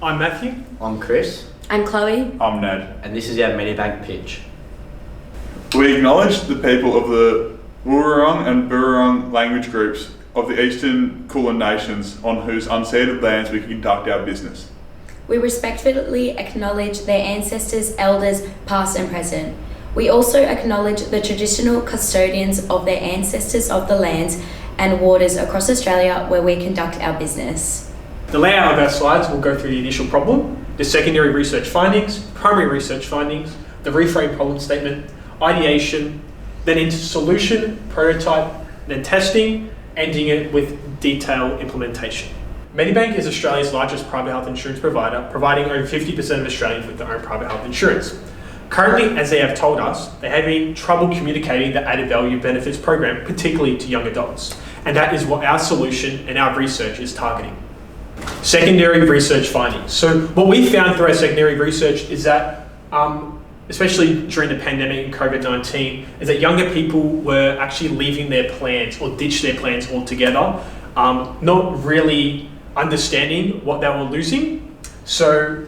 I'm Matthew. I'm Chris. I'm Chloe. I'm Ned. And this is our Medibank pitch. We acknowledge the people of the Wurrung and Burrung language groups of the Eastern Kulin Nations on whose unceded lands we conduct our business. We respectfully acknowledge their ancestors, elders, past and present. We also acknowledge the traditional custodians of their ancestors of the lands and waters across Australia where we conduct our business. The layout of our slides will go through the initial problem, the secondary research findings, primary research findings, the reframe problem statement, ideation, then into solution, prototype, then testing, ending it with detailed implementation. Medibank is Australia's largest private health insurance provider, providing over 50% of Australians with their own private health insurance. Currently, as they have told us, they have having trouble communicating the added value benefits program, particularly to young adults. And that is what our solution and our research is targeting. Secondary research findings. So what we found through our secondary research is that, especially during the pandemic and COVID-19, is that younger people were actually leaving their plans or ditched their plans altogether, not really understanding what they were losing. So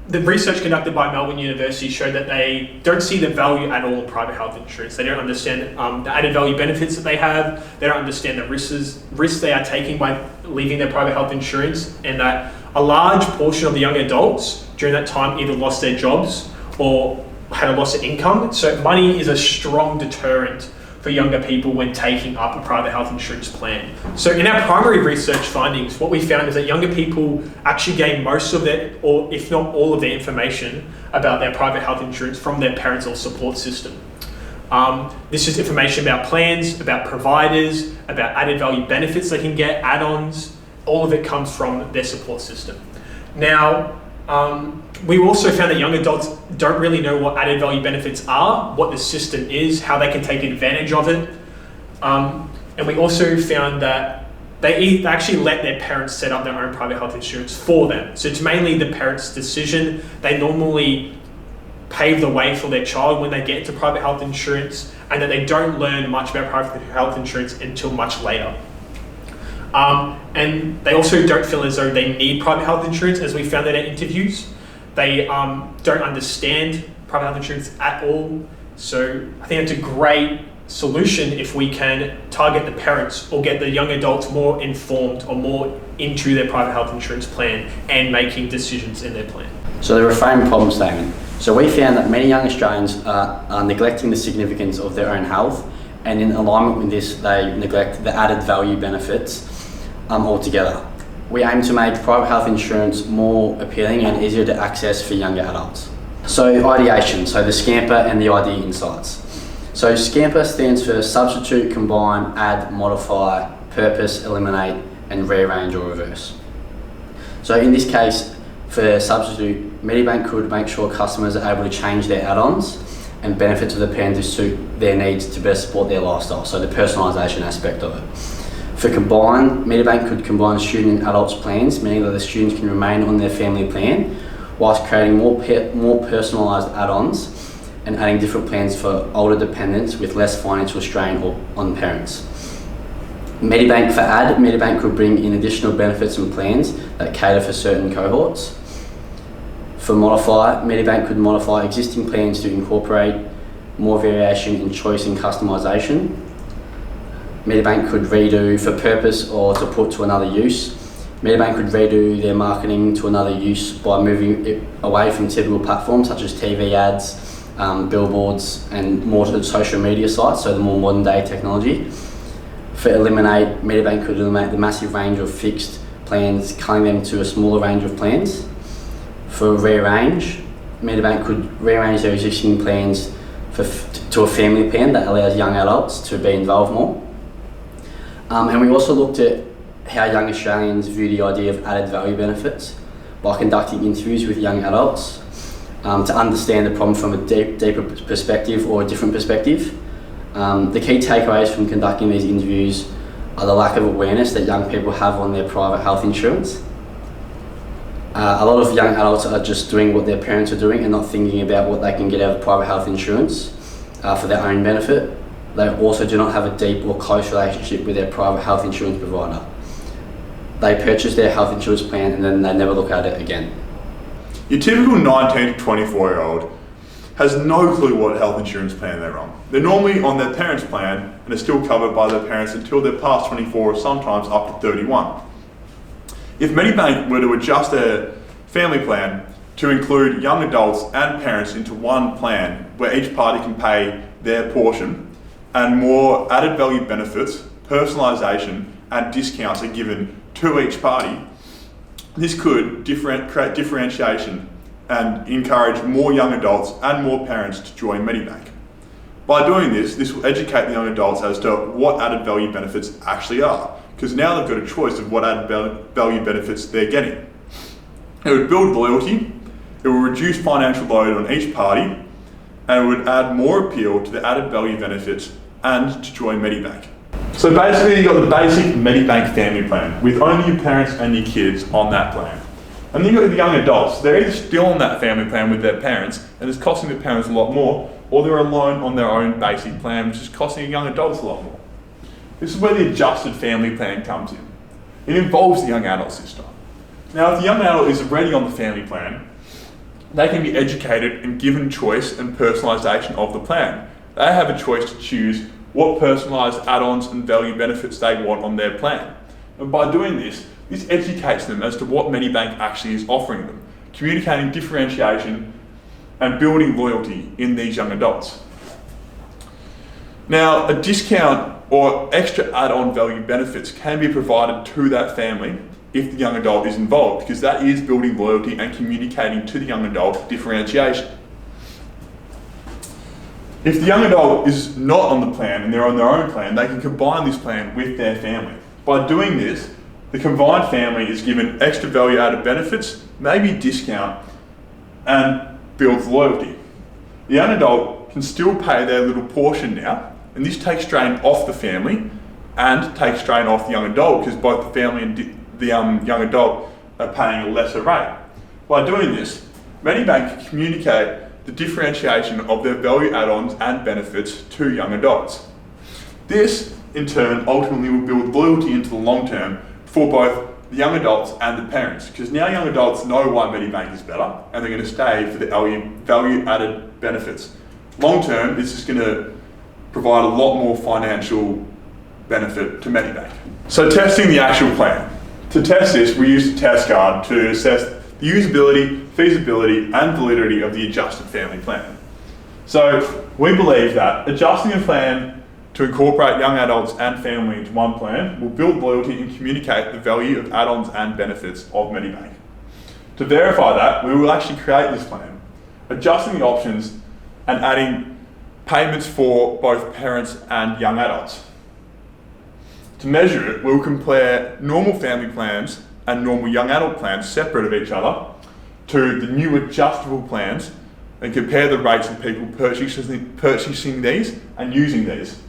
the research conducted by Melbourne University showed that they don't see the value at all in private health insurance. They don't understand the added value benefits that they have. They don't understand the risks they are taking by leaving their private health insurance, and that a large portion of the young adults during that time either lost their jobs or had a loss of income. So money is a strong deterrent for younger people when taking up a private health insurance plan. So in our primary research findings, what we found is that younger people actually gain most of their, or if not all of their information about their private health insurance from their parents or support system. This is information about plans, about providers, about added value benefits they can get, add-ons. All of it comes from their support system. Now, we also found that young adults don't really know what added value benefits are, what the system is, how they can take advantage of it. And we also found that they actually let their parents set up their own private health insurance for them. So it's mainly the parents' decision. They normally pave the way for their child when they get into private health insurance, and that they don't learn much about private health insurance until much later. And they also don't feel as though they need private health insurance, as we found in our interviews. They don't understand private health insurance at all. So I think it's a great solution if we can target the parents or get the young adults more informed or more into their private health insurance plan and making decisions in their plan. So the reframe problem statement. So we found that many young Australians are neglecting the significance of their own health, and in alignment with this, they neglect the added value benefits altogether. We aim to make private health insurance more appealing and easier to access for younger adults. So ideation, so the Scamper and the idea insights. So Scamper stands for substitute, combine, add, modify, purpose, eliminate, and rearrange or reverse. So in this case, for substitute, Medibank could make sure customers are able to change their add-ons and benefits of the plan to suit their needs to best support their lifestyle, so the personalisation aspect of it. For combine, Medibank could combine student and adults plans, meaning that the students can remain on their family plan, whilst creating more personalised add-ons and adding different plans for older dependents with less financial strain on parents. Medibank for add, Medibank could bring in additional benefits and plans that cater for certain cohorts. For modify, Medibank could modify existing plans to incorporate more variation in choice and customisation. Medibank could redo for purpose or to put to another use. Medibank could redo their marketing to another use by moving it away from typical platforms such as TV ads, billboards, and more to the social media sites, so the more modern day technology. For eliminate, Medibank could eliminate the massive range of fixed plans, cutting them to a smaller range of plans. For rearrange, Medibank could rearrange their existing plans to a family plan that allows young adults to be involved more. And we also looked at how young Australians view the idea of added value benefits by conducting interviews with young adults to understand the problem from a deeper perspective or a different perspective. The key takeaways from conducting these interviews are the lack of awareness that young people have on their private health insurance. A lot of young adults are just doing what their parents are doing and not thinking about what they can get out of private health insurance for their own benefit. They also do not have a deep or close relationship with their private health insurance provider. They purchase their health insurance plan and then they never look at it again. Your typical 19 to 24-year-old has no clue what health insurance plan they're on. They're normally on their parents' plan and are still covered by their parents until they're past 24 or sometimes up to 31. If Medibank were to adjust their family plan to include young adults and parents into one plan where each party can pay their portion and more added value benefits, personalisation and discounts are given to each party, this could create differentiation and encourage more young adults and more parents to join Medibank. By doing this, this will educate the young adults as to what added value benefits actually are, because now they've got a choice of what added value benefits they're getting. It would build loyalty, it will reduce financial load on each party, and it would add more appeal to the added value benefits and to join Medibank. So basically you've got the basic Medibank family plan with only your parents and your kids on that plan. And then you've got the young adults. They're either still on that family plan with their parents and it's costing the parents a lot more, or they're alone on their own basic plan, which is costing young adults a lot more. This is where the adjusted family plan comes in. It involves the young adult system. Now, if the young adult is already on the family plan, they can be educated and given choice and personalisation of the plan. They have a choice to choose what personalised add-ons and value benefits they want on their plan. And by doing this, this educates them as to what Medibank actually is offering them, communicating differentiation and building loyalty in these young adults. Now, a discount or extra add-on value benefits can be provided to that family if the young adult is involved, because that is building loyalty and communicating to the young adult differentiation. If the young adult is not on the plan and they're on their own plan, they can combine this plan with their family. By doing this, the combined family is given extra value added benefits, maybe discount, and builds loyalty. The young adult can still pay their little portion now, and this takes strain off the family and takes strain off the young adult, because both the family and the young adult are paying a lesser rate. By doing this, Medibank can communicate the differentiation of their value add-ons and benefits to young adults. This, in turn, ultimately will build loyalty into the long term for both the young adults and the parents, because now young adults know why Medibank is better and they're going to stay for the value added benefits. Long term, this is going to provide a lot more financial benefit to Medibank. So testing the actual plan. To test this, we use the test card to assess the usability, feasibility and validity of the adjusted family plan. So we believe that adjusting a plan to incorporate young adults and family into one plan will build loyalty and communicate the value of add-ons and benefits of Medibank. To verify that, we will actually create this plan, adjusting the options and adding payments for both parents and young adults. To measure it, we'll compare normal family plans and normal young adult plans separate of each other to the new adjustable plans and compare the rates of people purchasing these and using these,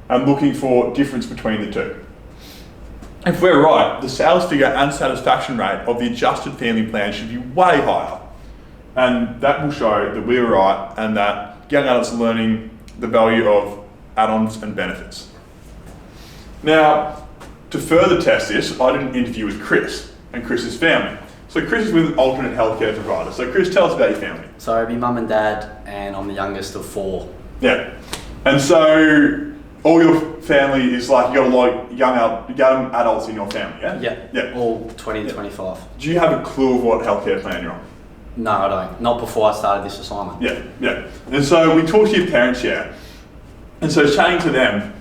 and looking for difference between the two. If we're right, the sales figure and satisfaction rate of the adjusted family plan should be way higher, and that will show that we're right and that young adults are learning the value of add-ons and benefits. Now, to further test this, I did an interview with Chris and Chris's family. So Chris is with an alternate healthcare provider. So Chris, tell us about your family. So my mum and dad, and I'm the youngest of four. Yeah. And so all your family is like, you got a lot of young adults in your family, yeah? Yeah. Yeah. All 20 to 25. Do you have a clue of what healthcare plan you're on? No, I don't. Not before I started this assignment. Yeah, yeah. And so we talked to your parents, yeah. And so chatting to them,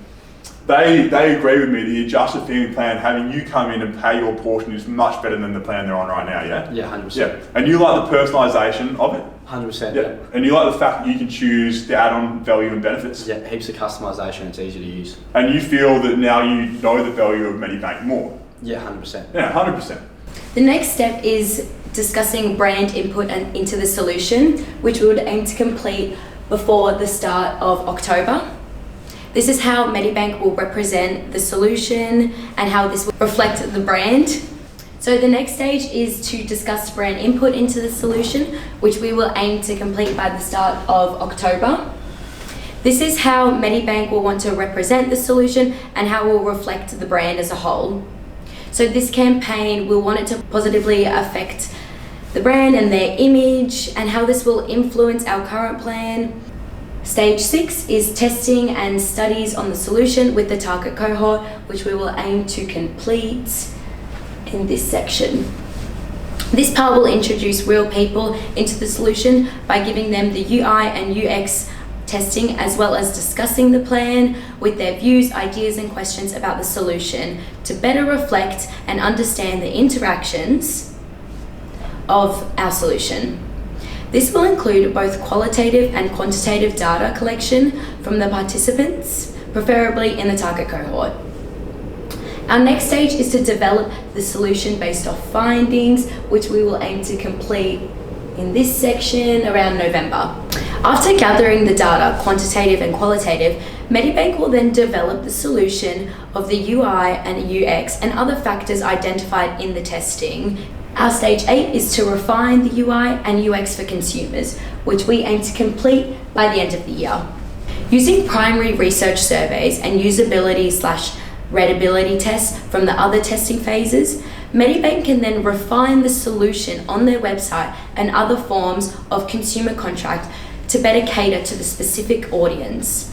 they agree with me, the adjusted family plan, having you come in and pay your portion is much better than the plan they're on right now, yeah? Yeah, 100%. Yeah. And you like the personalisation of it? 100%. Yeah. And you like the fact that you can choose the add-on value and benefits? Yeah, heaps of customisation, it's easy to use. And you feel that now you know the value of Medibank more? Yeah, 100%. Yeah, 100%. The next step is discussing brand input into the solution, which we would aim to complete before the start of October. This is how Medibank will represent the solution and how this will reflect the brand. So the next stage is to discuss brand input into the solution, which we will aim to complete by the start of October. This is how Medibank will want to represent the solution and how it will reflect the brand as a whole. So this campaign, we'll want it to positively affect the brand and their image and how this will influence our current plan. Stage 6 is testing and studies on the solution with the target cohort, which we will aim to complete in this section. This part will introduce real people into the solution by giving them the UI and UX testing, as well as discussing the plan with their views, ideas and questions about the solution to better reflect and understand the interactions of our solution. This will include both qualitative and quantitative data collection from the participants, preferably in the target cohort. Our next stage is to develop the solution based off findings, which we will aim to complete in this section around November. After gathering the data, quantitative and qualitative, Medibank will then develop the solution of the UI and UX and other factors identified in the testing. Our stage 8 is to refine the UI and UX for consumers, which we aim to complete by the end of the year. Using primary research surveys and usability/readability tests from the other testing phases, Medibank can then refine the solution on their website and other forms of consumer contract to better cater to the specific audience.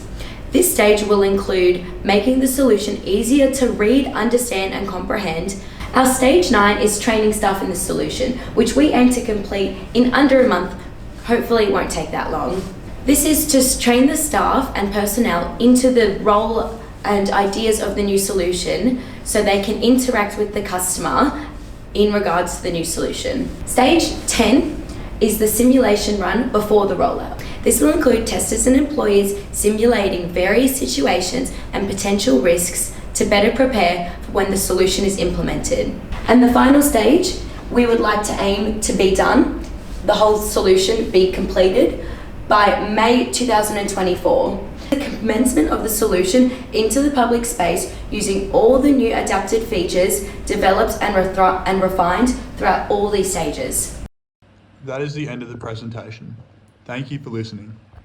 This stage will include making the solution easier to read, understand and comprehend. Our stage 9 is training staff in the solution, which we aim to complete in under a month. Hopefully it won't take that long. This is to train the staff and personnel into the role and ideas of the new solution so they can interact with the customer in regards to the new solution. Stage 10 is the simulation run before the rollout. This will include testers and employees simulating various situations and potential risks to better prepare for when the solution is implemented. And the final stage, we would like to aim to be done, the whole solution be completed by May 2024. The commencement of the solution into the public space using all the new adapted features developed and refined throughout all these stages. That is the end of the presentation. Thank you for listening.